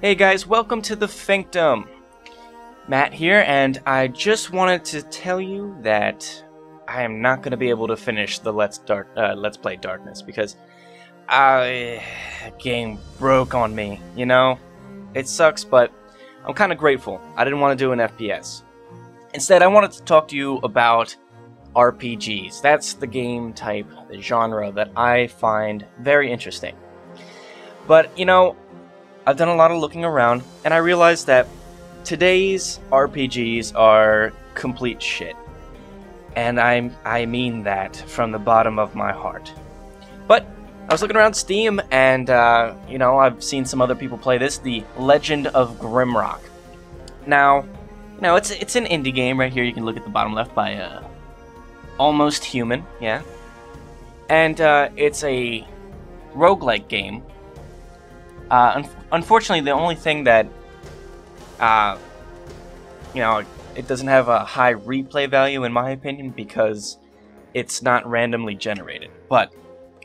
Hey guys, welcome to the Finkdom. Matt here, and I just wanted to tell you that I am not going to be able to finish the Let's Play Darkness because the game broke on me, you know? It sucks, but I'm kind of grateful. I didn't want to do an FPS. Instead, I wanted to talk to you about RPGs. That's the game type, the genre that I find very interesting. But, you know, I've done a lot of looking around, and I realized that today's RPGs are complete shit. And I mean that from the bottom of my heart. But I was looking around Steam, and, you know, I've seen some other people play this, The Legend of Grimrock. Now, you know, it's an indie game right here. You can look at the bottom left by Almost Human, yeah. And it's a roguelike game. Unfortunately, the only thing that, you know, it doesn't have a high replay value in my opinion because it's not randomly generated. But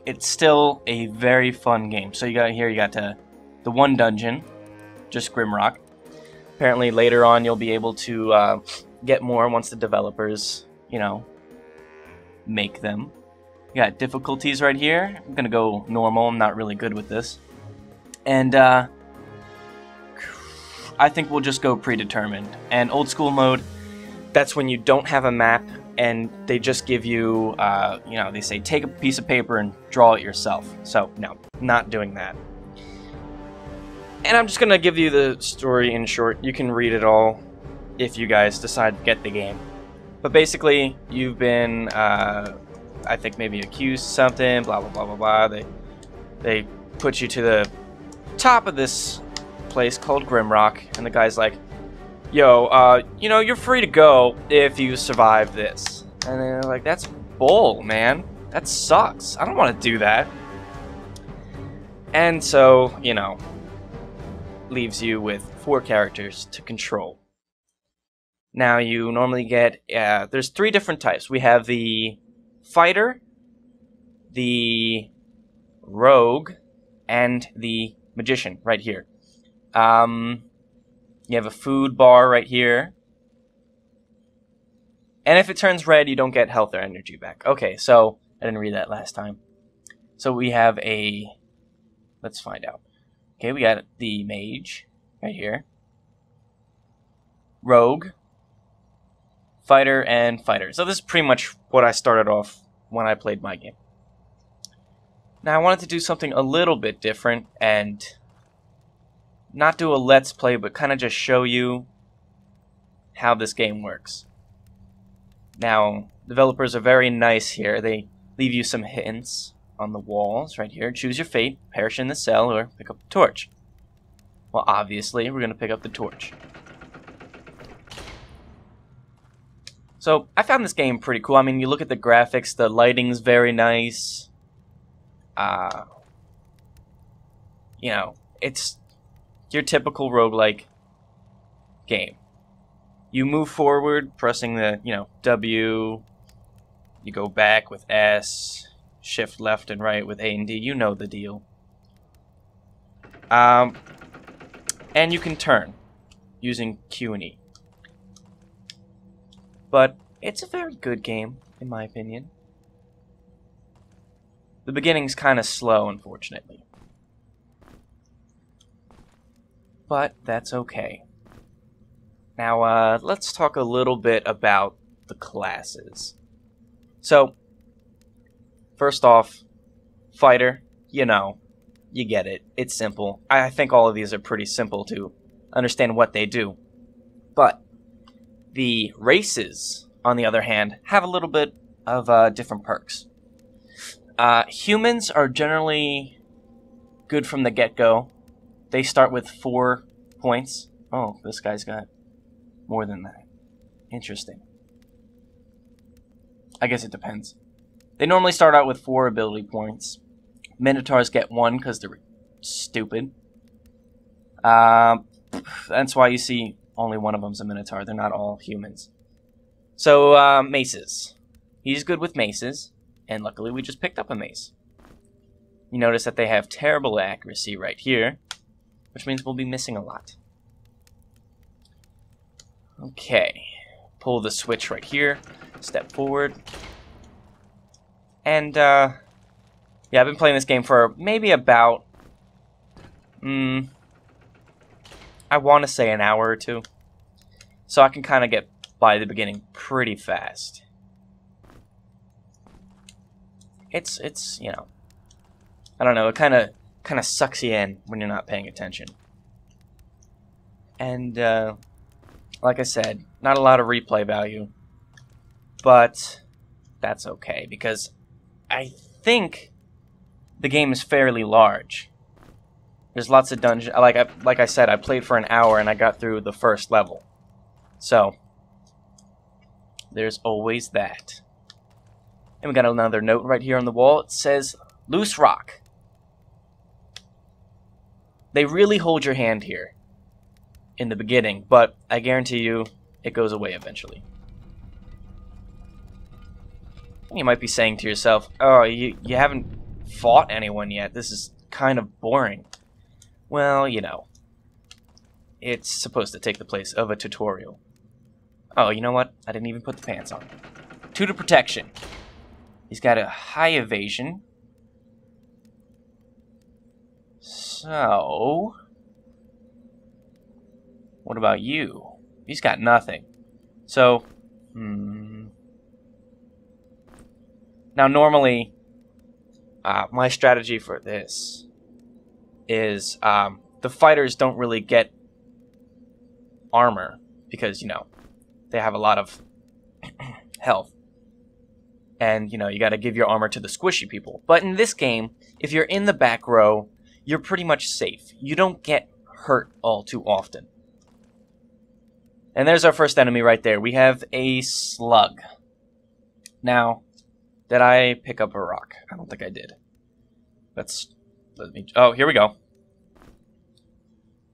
it's still a very fun game. So you got the one dungeon, just Grimrock. Apparently later on you'll be able to get more once the developers, you know, make them. You got difficulties right here. I'm gonna go normal. I'm not really good with this. And I think we'll just go predetermined. And old school mode, that's when you don't have a map and they just give you, you know, they say take a piece of paper and draw it yourself. So, no, not doing that. And I'm just going to give you the story in short. You can read it all if you guys decide to get the game. But basically, you've been, I think maybe accused of something, blah, blah, blah, blah, blah. They put you to the top of this place called Grimrock, and the guy's like, yo, you know, you're free to go if you survive this. And they're like, that's bull, man. That sucks. I don't want to do that. And so, you know, leaves you with 4 characters to control. Now, you normally get, there's 3 different types. We have the fighter, the rogue, and the magician right here. You have a food bar right here. And if it turns red, you don't get health or energy back. Okay, so I didn't read that last time. So we have a... Let's find out. Okay, we got the mage right here. Rogue. Fighter and fighter. So this is pretty much what I started off when I played my game. Now I wanted to do something a little bit different and not do a let's play, but kind of just show you how this game works. Now, developers are very nice here. They leave you some hints on the walls right here. Choose your fate, perish in the cell, or pick up the torch. Well, obviously, we're going to pick up the torch. So, I found this game pretty cool. I mean, you look at the graphics, the lighting's very nice. You know, it's your typical roguelike game. You move forward, pressing the, you know, W. You go back with S. Shift left and right with A and D. You know the deal. And you can turn using Q and E. But it's a very good game, in my opinion. The beginning's kind of slow, unfortunately. But that's okay. Now, let's talk a little bit about the classes. So, first off, fighter, you know, you get it. It's simple. I think all of these are pretty simple to understand what they do. But the races, on the other hand, have a little bit of different perks. Humans are generally good from the get-go. They start with 4 points. Oh, this guy's got more than that. Interesting. I guess it depends. They normally start out with 4 ability points. Minotaurs get 1 because they're stupid. That's why you see only one of them's a Minotaur. They're not all humans. So, maces. He's good with maces, and luckily we just picked up a mace. You notice that they have terrible accuracy right here, which means we'll be missing a lot. Okay, pull the switch right here, step forward, and yeah, I've been playing this game for maybe about, I want to say an hour or two, so I can kind of get by the beginning pretty fast. It's you know, I don't know, it kind of sucks you in when you're not paying attention. And like I said, not a lot of replay value, but that's okay because I think the game is fairly large. There's lots of dungeons. Like I said, I played for an hour and I got through the first level. So there's always that. And we got another note right here on the wall. It says, "Loose rock." They really hold your hand here in the beginning, but I guarantee you it goes away eventually. You might be saying to yourself, oh, you haven't fought anyone yet. This is kind of boring. Well, you know, it's supposed to take the place of a tutorial. Oh, you know what? I didn't even put the pants on. 2 to protection. He's got a high evasion. So, what about you? He's got nothing. So, now normally, my strategy for this is the fighters don't really get armor because, you know, they have a lot of health. And, you know, you got to give your armor to the squishy people. But in this game, if you're in the back row, you're pretty much safe. You don't get hurt all too often. And there's our first enemy right there. We have a slug. Now, did I pick up a rock? I don't think I did. Oh, here we go.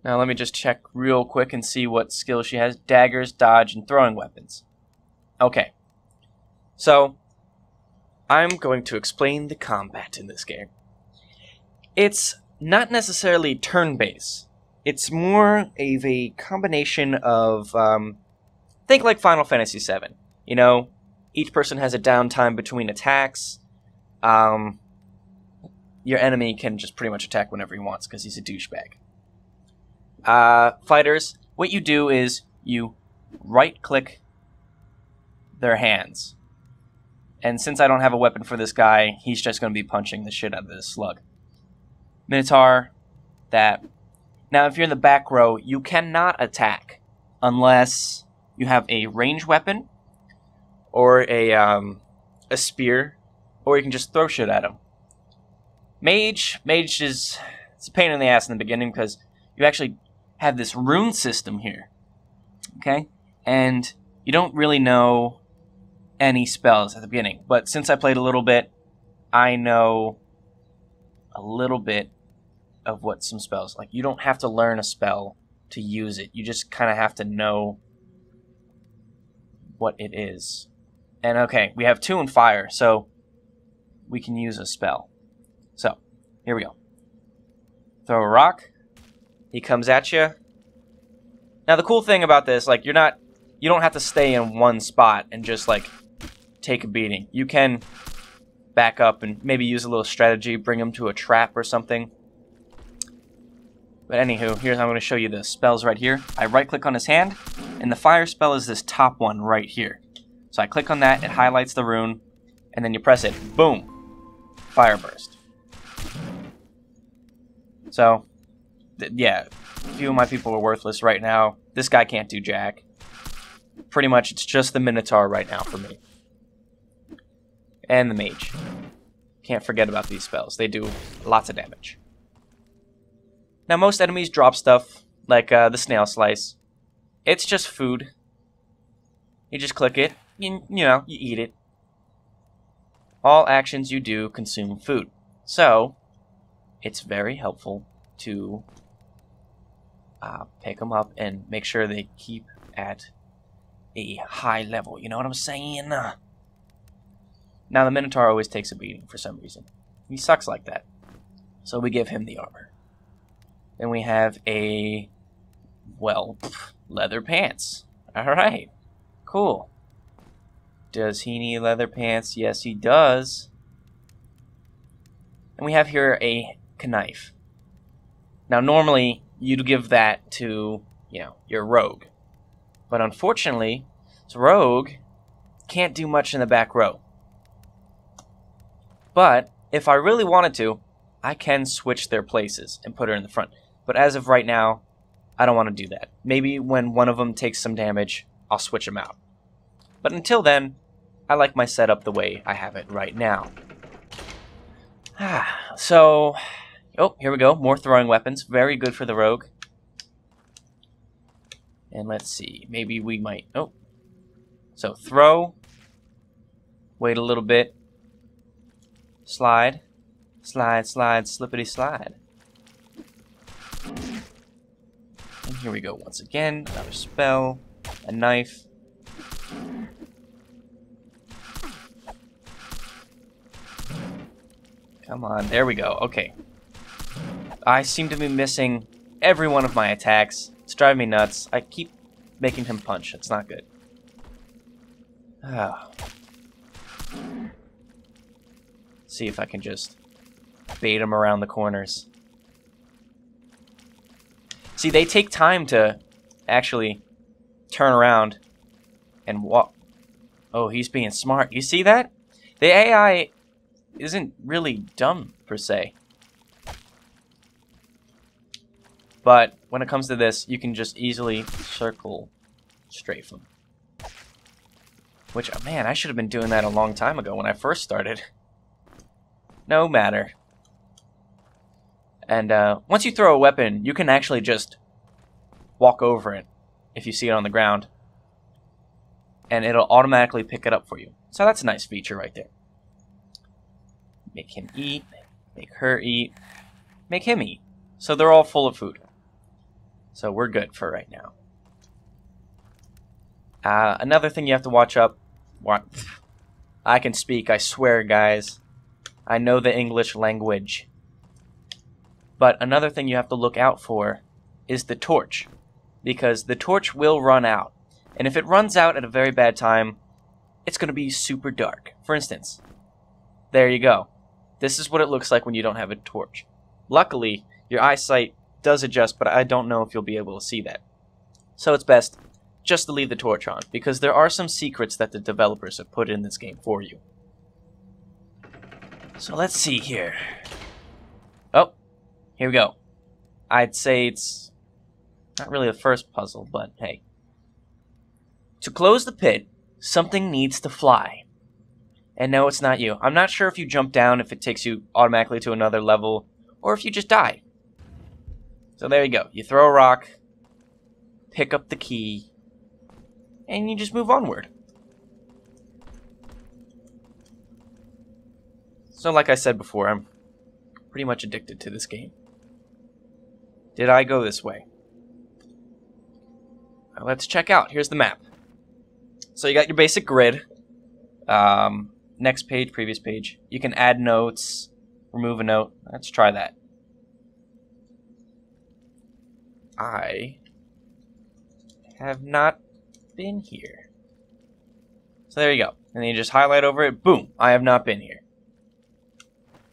Now let me just check real quick and see what skills she has. Daggers, dodge, and throwing weapons. Okay. So, I'm going to explain the combat in this game. It's not necessarily turn-based. It's more of a combination of, think like Final Fantasy VII. You know, each person has a downtime between attacks. Your enemy can just pretty much attack whenever he wants because he's a douchebag. Fighters, what you do is you right-click their hands. And since I don't have a weapon for this guy, he's just going to be punching the shit out of this slug. Minotaur, that. Now, if you're in the back row, you cannot attack unless you have a ranged weapon or a spear, or you can just throw shit at him. Mage is it's a pain in the ass in the beginning because you actually have this rune system here, okay? And you don't really know any spells at the beginning. But since I played a little bit, I know a little bit of what some spells like. You don't have to learn a spell to use it. You just kind of have to know what it is. And okay, we have 2 in fire, so we can use a spell. So, here we go. Throw a rock. He comes at you. Now the cool thing about this, like, you don't have to stay in one spot and just like take a beating. You can back up and maybe use a little strategy, bring him to a trap or something. But anywho, here's how I'm going to show you the spells right here. I right-click on his hand, and the fire spell is this top one right here. So I click on that, it highlights the rune, and then you press it. Boom! Fire burst. So, yeah, a few of my people are worthless right now. This guy can't do jack. Pretty much, it's just the Minotaur right now for me. And the mage. Can't forget about these spells. They do lots of damage. Now, most enemies drop stuff, like the snail slice. It's just food. You just click it, you know, you eat it. All actions you do consume food. So, it's very helpful to pick them up and make sure they keep at a high level. You know what I'm saying? Now, the Minotaur always takes a beating for some reason. He sucks like that. So we give him the armor. Then we have a, well, leather pants. Alright, cool. Does he need leather pants? Yes, he does. And we have here a knife. Now, normally, you'd give that to, your rogue. But unfortunately, this rogue can't do much in the back row. But if I really wanted to, I can switch their places and put her in the front. But as of right now, I don't want to do that. Maybe when one of them takes some damage, I'll switch them out. But until then, I like my setup the way I have it right now. So, oh, here we go. More throwing weapons. Very good for the rogue. And let's see. Maybe we might... Oh. So, throw. Wait a little bit. Slide. Slide, slide, slippity slide. And here we go once again. Another spell. A knife. Come on, there we go. Okay. I seem to be missing every one of my attacks. It's driving me nuts. I keep making him punch. It's not good. See if I can just bait him around the corners. See, they take time to actually turn around and walk. Oh, he's being smart. You see that? The AI isn't really dumb, per se. But when it comes to this, you can just easily circle strafe them. Which, oh man, I should have been doing that a long time ago when I first started. No matter. And once you throw a weapon, you can actually just walk over it if you see it on the ground. And it'll automatically pick it up for you. So that's a nice feature right there. Make him eat, make her eat, make him eat. So they're all full of food. So we're good for right now. Another thing you have to watch up. I can speak, I swear, guys. I know the English language. But another thing you have to look out for is the torch. Because the torch will run out. And if it runs out at a very bad time, it's going to be super dark. For instance, there you go. This is what it looks like when you don't have a torch. Luckily, your eyesight does adjust, but I don't know if you'll be able to see that. So it's best just to leave the torch on, because there are some secrets that the developers have put in this game for you. So let's see here. Oh, here we go. I'd say it's not really the first puzzle, but hey. To close the pit, something needs to fly. And no, it's not you. I'm not sure if you jump down, if it takes you automatically to another level, or if you just die. So there you go. You throw a rock, pick up the key, and you just move onward. So like I said before, I'm pretty much addicted to this game. Did I go this way? Well, let's check out. Here's the map. So you got your basic grid. Next page, previous page. You can add notes, remove a note. Let's try that. I have not been here. So there you go. And then you just highlight over it. Boom. I have not been here.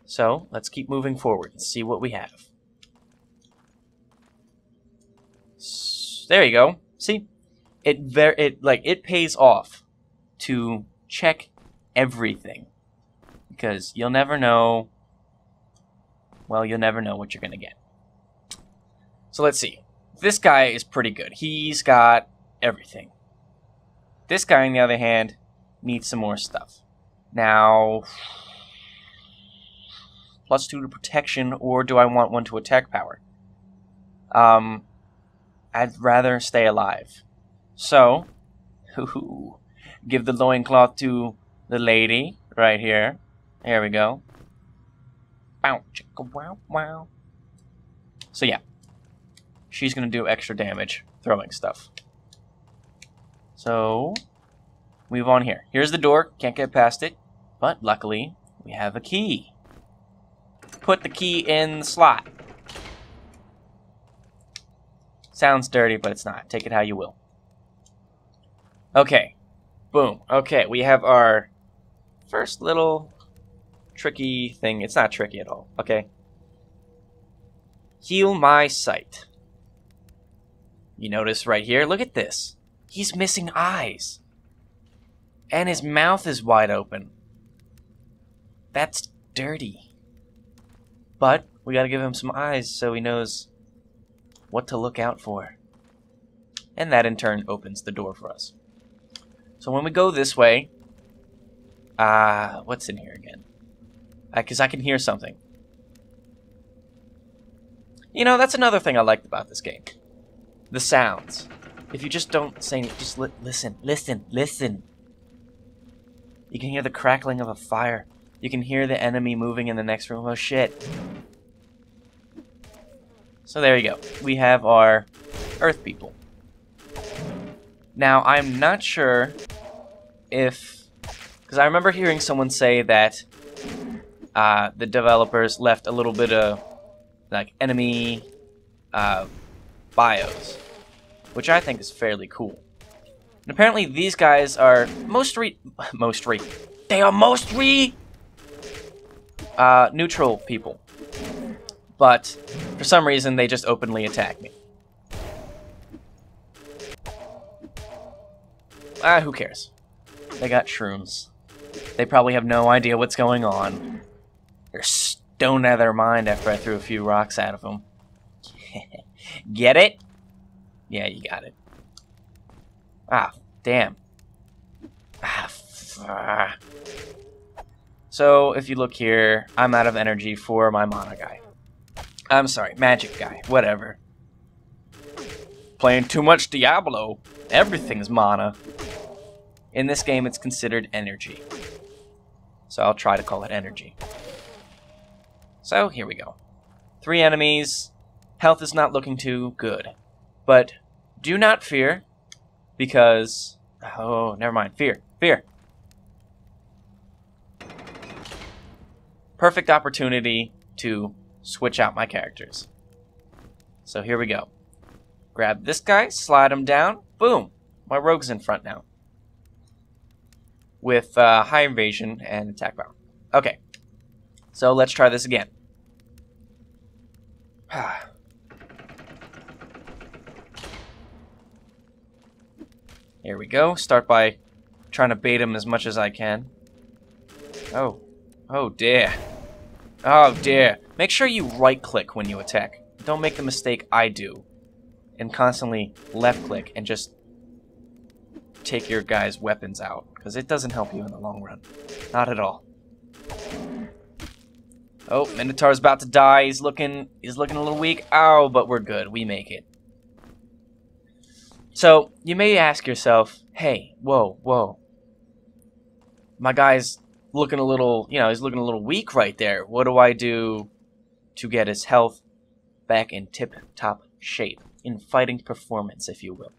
So let's keep moving forward and see what we have. There you go. See? It pays off to check everything, because you'll never know. Well, you'll never know what you're gonna get. So let's see. This guy is pretty good. He's got everything. This guy, on the other hand, needs some more stuff. Now, +2 to protection, or do I want 1 to attack power? I'd rather stay alive. So, give the loincloth to the lady right here. There we go. Bow, chicka, wow, wow. So yeah, she's gonna do extra damage throwing stuff. So, move on here. Here's the door. Can't get past it, but luckily we have a key. Put the key in the slot. Sounds dirty, but it's not. Take it how you will. Okay. Boom. Okay, we have our first little tricky thing. It's not tricky at all. Okay. Heal my sight. You notice right here, look at this. He's missing eyes. And his mouth is wide open. That's dirty. But we gotta give him some eyes so he knows what to look out for. And that in turn opens the door for us. So when we go this way, what's in here again? Because I can hear something. You know, that's another thing I liked about this game. The sounds. If you just don't say anything, just listen, listen, listen. You can hear the crackling of a fire. You can hear the enemy moving in the next room. Oh shit. So there you go. We have our Earth people. Now, I'm not sure if... because I remember hearing someone say that the developers left a little bit of like enemy bios, which I think is fairly cool. And apparently these guys are mostly neutral people, but for some reason they just openly attack me. Who cares? They got shrooms. They probably have no idea what's going on. They're stoned out of their mind after I threw a few rocks out of them. Get it? Yeah, you got it. Ah, damn. So, if you look here, I'm out of energy for my mana guy. I'm sorry, magic guy, whatever. Playing too much Diablo. Everything's mana. In this game, it's considered energy. So I'll try to call it energy. So, here we go. 3 enemies. Health is not looking too good. But do not fear, because... oh, never mind. Fear. Fear. Perfect opportunity to switch out my characters. So here we go. Grab this guy, slide him down. Boom. My rogue's in front now. With high evasion and attack power. Okay. So let's try this again. Here we go. Start by trying to bait him as much as I can. Oh. Oh dear. Oh dear. Make sure you right-click when you attack. Don't make the mistake I do and constantly left-click and just take your guy's weapons out, because it doesn't help you in the long run. Not at all. Oh, Minotaur's about to die. He's looking a little weak. Ow, but we're good. We make it. So, you may ask yourself, hey, whoa. My guy's looking a little, he's looking a little weak right there. What do I do to get his health back in tip-top shape? In fighting performance, if you will.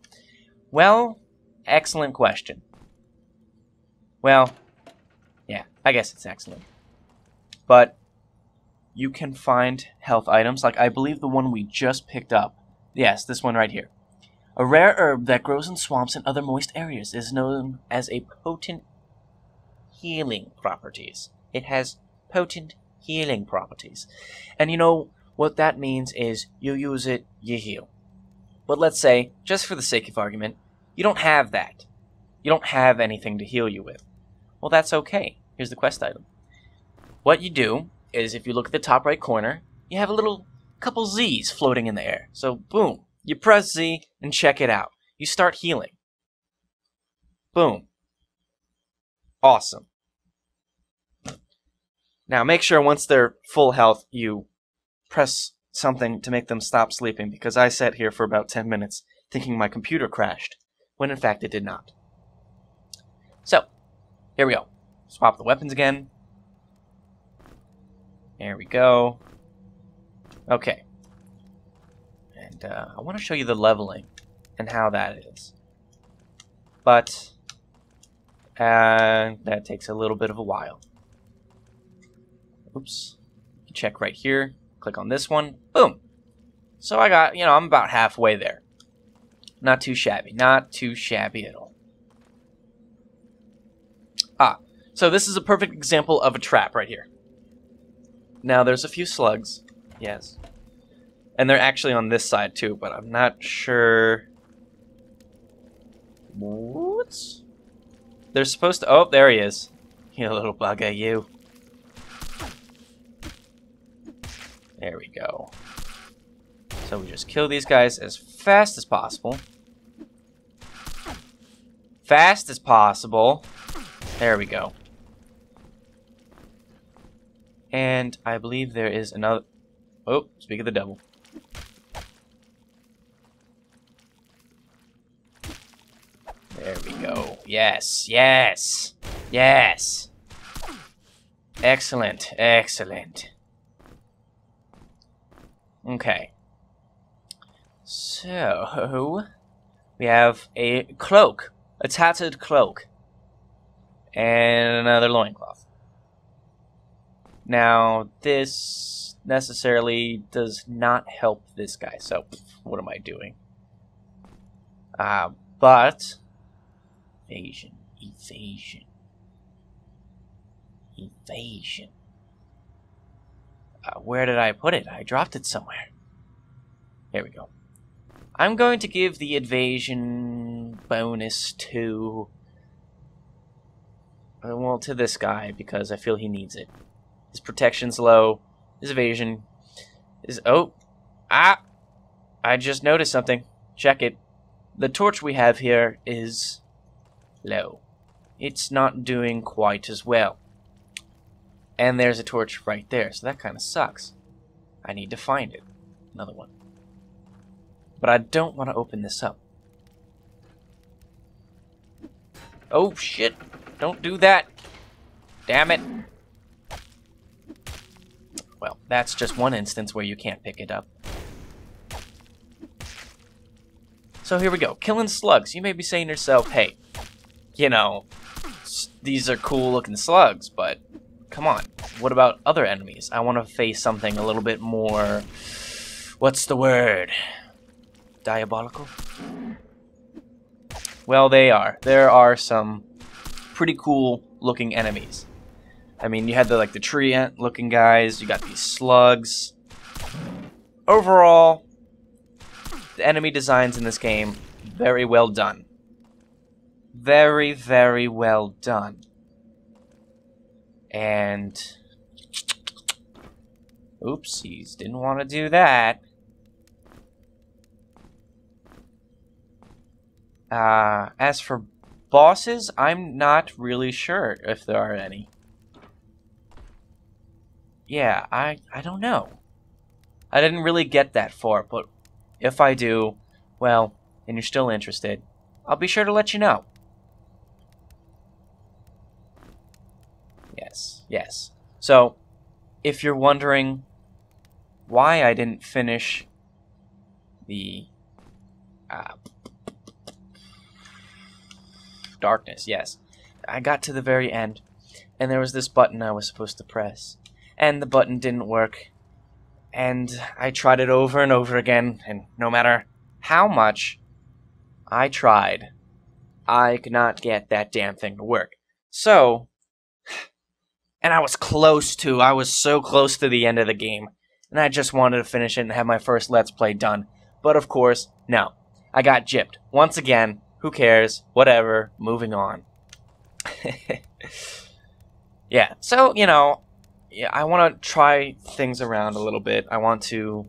Well, excellent question. Well, yeah, I guess it's excellent. But you can find health items, like I believe the one we just picked up. Yes, this one right here. A rare herb that grows in swamps and other moist areas is known as a potent healing properties. It has potent healing properties. And you know what that means is you use it, you heal. But let's say, just for the sake of argument, you don't have that. You don't have anything to heal you with. Well, that's okay. Here's the quest item. What you do is, if you look at the top right corner, you have a little couple Z's floating in the air. So, boom. You press Z and check it out. You start healing. Boom. Awesome. Now, make sure once they're full health, you press something to make them stop sleeping, because I sat here for about 10 minutes thinking my computer crashed, when in fact it did not. So, here we go. Swap the weapons again. There we go. Okay. And I want to show you the leveling and how that is. But that takes a little bit of a while. Oops. Check right here. Click on this one. Boom. So I got, I'm about halfway there. Not too shabby. Not too shabby at all. Ah, so this is a perfect example of a trap right here. Now, there's a few slugs. Yes. And they're actually on this side, too, but I'm not sure... What? They're supposed to... Oh, there he is. You little bugger, you. There we go. So we just kill these guys as fast as possible. Fast as possible. There we go. And I believe there is another... Oh, speak of the devil. There we go. Yes, yes, yes. Excellent, excellent. Okay. So, we have a cloak. A tattered cloak. And another loincloth. Now, this necessarily does not help this guy, so what am I doing? But... Evasion. Evasion. Evasion. Where did I put it? I dropped it somewhere. There we go. I'm going to give the evasion bonus to... well, to this guy, because I feel he needs it. His protection's low. His evasion is... Oh! Ah! I just noticed something. Check it. The torch we have here is low. It's not doing quite as well. And there's a torch right there, so that kind of sucks. I need to find it. Another one. But I don't want to open this up. Oh, shit! Don't do that! Damn it! Well, that's just one instance where you can't pick it up. So here we go. Killing slugs. You may be saying to yourself, hey, you know, these are cool looking slugs, but come on. What about other enemies? I want to face something a little bit more... What's the word? Diabolical? Well, they are. There are some pretty cool looking enemies. I mean, you had the tree ant looking guys, you got these slugs. Overall, the enemy designs in this game, very well done. Very, very well done. And... Oopsies, didn't want to do that. As for bosses, I'm not really sure if there are any. Yeah, I don't know. I didn't really get that far, but if I do, well, and you're still interested, I'll be sure to let you know. Yes, yes. So, if you're wondering why I didn't finish the darkness, yes. I got to the very end, and there was this button I was supposed to press, and the button didn't work, and I tried it over and over again, and no matter how much I tried, I could not get that damn thing to work. So, and I was so close to the end of the game, and I just wanted to finish it and have my first Let's Play done. But of course, no. I got gypped. Once again, who cares? Whatever. Moving on. Yeah, so, you know, yeah, I want to try things around a little bit. I want to,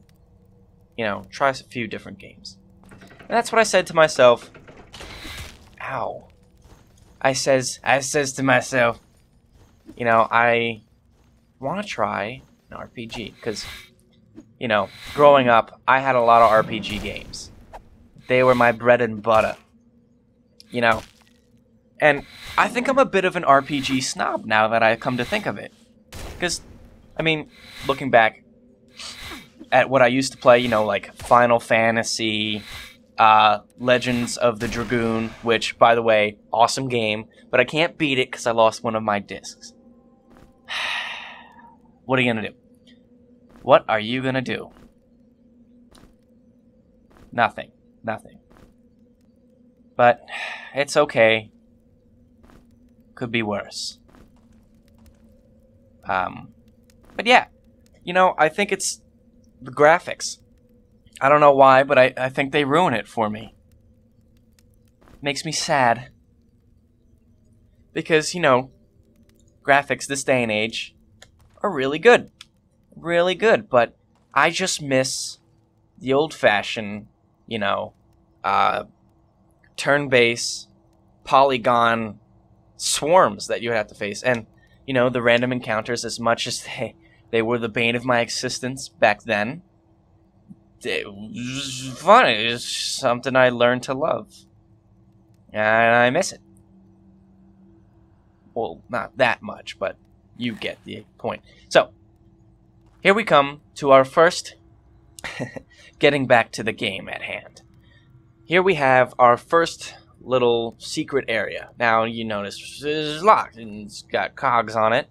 you know, try a few different games. And that's what I said to myself. Ow. I says to myself, you know, I want to try an RPG, because, you know, growing up, I had a lot of RPG games. They were my bread and butter, you know, and I think I'm a bit of an RPG snob now that I come to think of it, because, I mean, looking back at what I used to play, you know, like Final Fantasy, Legends of the Dragoon, which, by the way, awesome game, but I can't beat it because I lost one of my discs. What are you gonna do? What are you gonna do? Nothing. Nothing. But it's okay. Could be worse. But yeah, you know, I think it's the graphics. I don't know why, but I think they ruin it for me. Makes me sad. Because, you know, graphics this day and age are really good. Really good, but I just miss the old-fashioned, you know, turn-based, polygon swarms that you would have to face. And, you know, the random encounters, as much as they were the bane of my existence back then, it was fun. It was something I learned to love. And I miss it. Well, not that much, but you get the point. So, here we come to our first, getting back to the game at hand. Here we have our first little secret area. Now, you notice it's locked, and it's got cogs on it,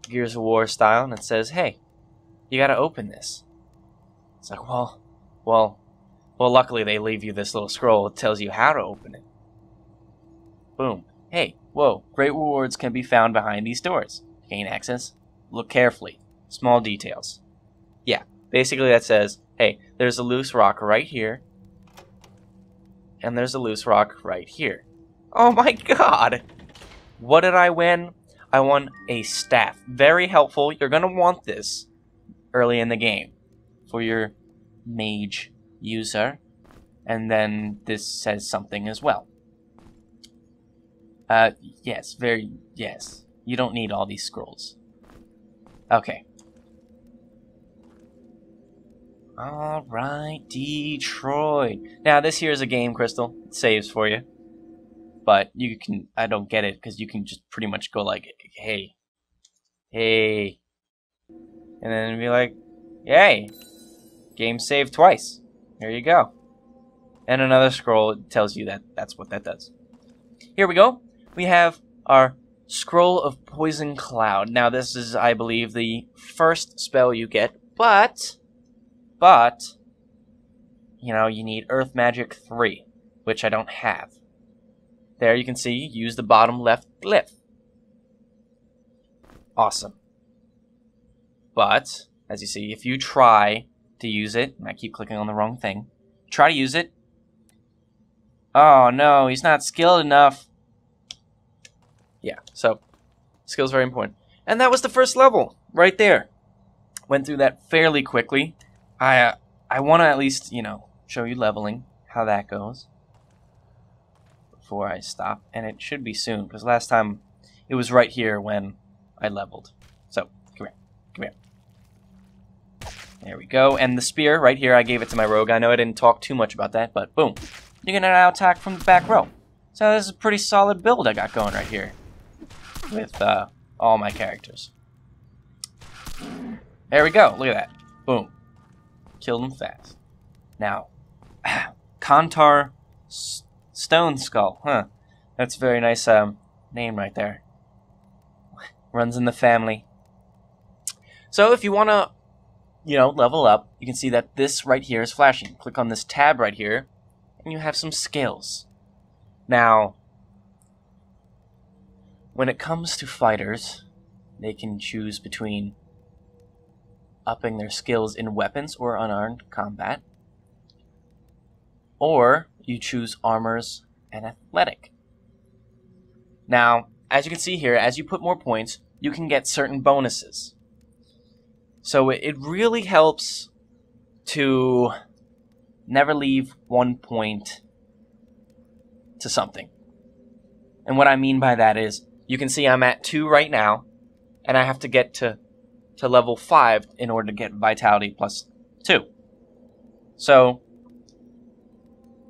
Gears of War style, and it says, hey, you gotta open this. It's like, well, luckily they leave you this little scroll that tells you how to open it. Boom. Hey, whoa, great rewards can be found behind these doors. Gain access? Look carefully. Small details. Yeah, basically that says, hey, there's a loose rock right here, and there's a loose rock right here. Oh my god! What did I win? I won a staff. Very helpful. You're gonna want this early in the game for your mage user. And then this says something as well. Yes, yes. You don't need all these scrolls. Okay. Alright, Detroit. Now, this here is a game, Crystal. It saves for you. But you can, I don't get it, because you can just pretty much go like, hey. Hey. And then be like, yay. Game saved twice. There you go. And another scroll tells you that that's what that does. Here we go. We have our Scroll of Poison Cloud. Now, this is, I believe, the first spell you get, but, you know, you need Earth Magic 3, which I don't have. There you can see, use the bottom left glyph. Awesome. But, as you see, if you try to use it, and I keep clicking on the wrong thing, try to use it. Oh no, he's not skilled enough. Yeah, so, skill's very important. And that was the first level, right there. Went through that fairly quickly. I want to at least, you know, show you leveling, how that goes, before I stop. And it should be soon, because last time it was right here when I leveled. So, come here. There we go. And the spear, right here, I gave it to my rogue. I know I didn't talk too much about that, but boom. You can now attack from the back row. So this is a pretty solid build I got going right here with all my characters. There we go. Look at that. Boom. Killed him fast. Now, Kontar Stone Skull. Huh. That's a very nice name right there. Runs in the family. So if you want to, you know, level up, you can see that this right here is flashing. Click on this tab right here, and you have some skills. Now, when it comes to fighters, they can choose between upping their skills in weapons or unarmed combat, or you choose armors and athletic. Now, as you can see here, as you put more points, you can get certain bonuses. So it really helps to never leave 1 point to something. And what I mean by that is, you can see I'm at 2 right now, and I have to get to level 5 in order to get Vitality plus 2. So,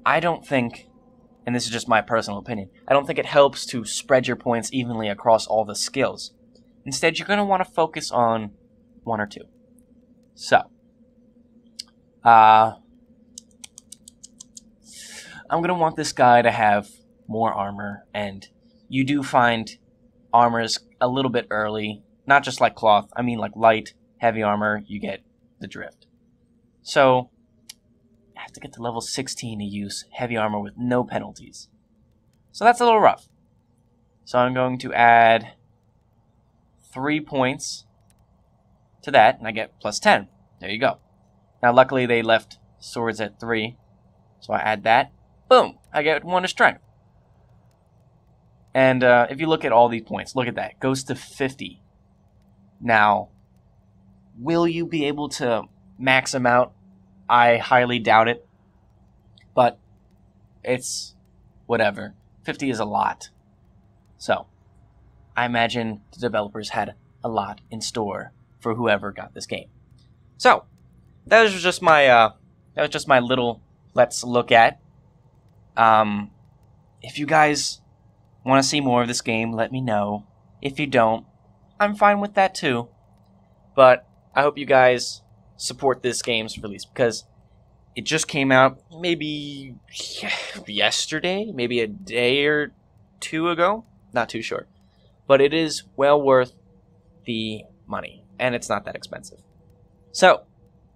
I don't think, and this is just my personal opinion, I don't think it helps to spread your points evenly across all the skills. Instead, you're going to want to focus on 1 or 2. So, I'm going to want this guy to have more armor, and you do find armors a little bit early, not just like cloth, I mean like light, heavy armor, you get the drift. So, I have to get to level 16 to use heavy armor with no penalties. So that's a little rough. So I'm going to add 3 points to that, and I get plus 10. There you go. Now, luckily, they left swords at 3, so I add that. Boom! I get 1 to strength. And if you look at all these points, look at that. It goes to 50. Now, will you be able to max them out? I highly doubt it. But it's whatever. 50 is a lot. So, I imagine the developers had a lot in store for whoever got this game. So, that was just my little let's look at. If you guys want to see more of this game, let me know. If you don't, I'm fine with that too. But I hope you guys support this game's release because it just came out maybe yesterday, maybe a day or 2 ago. Not too sure. But it is well worth the money, and it's not that expensive. So,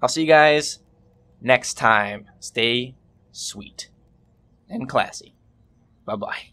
I'll see you guys next time. Stay sweet and classy. Bye-bye.